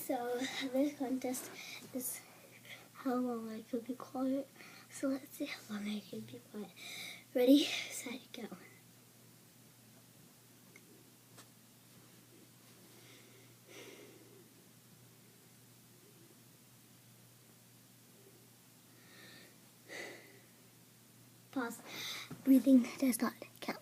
So this contest is how long I could be quiet. So let's see how long I can be quiet. Ready, set, go. Pause. Breathing does not count.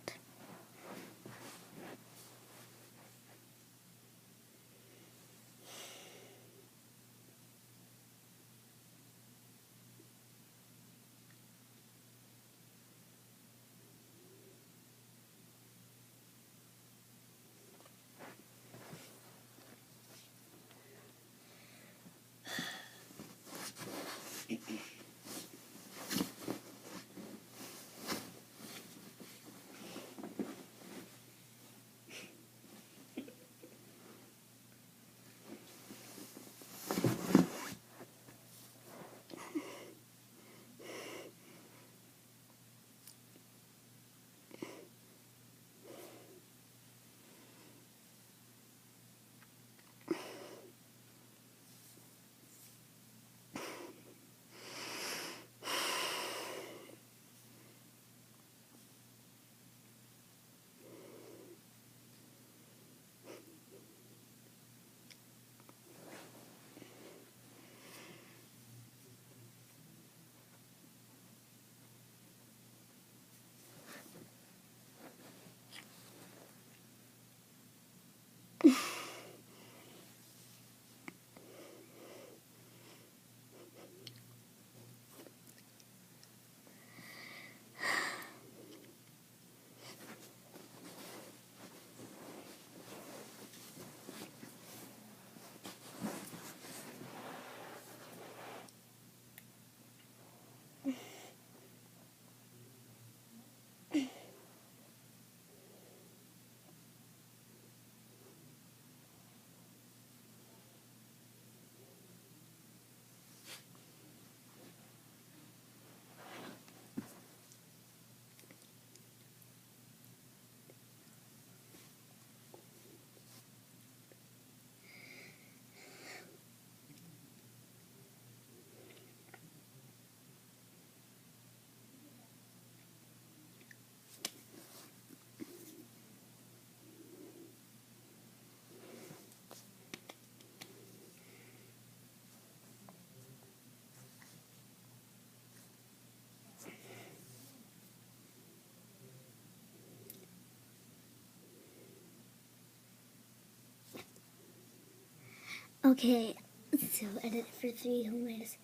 Okay, so I did it for 3 whole minutes,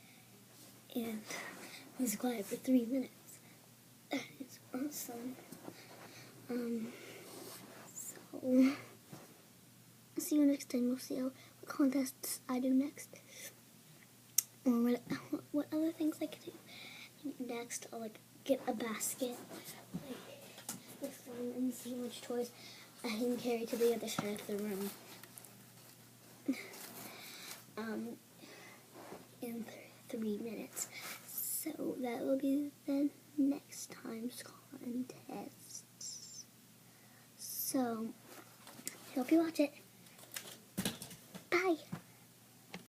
and I was quiet for 3 minutes. That is awesome. So see you next time. We'll see what contests I do next, or what other things I can do next. I'll get a basket, this one, and see how much toys I can carry to the other side of the room. In 3 minutes. So that will be the next time's contest. So, hope you watch it. Bye.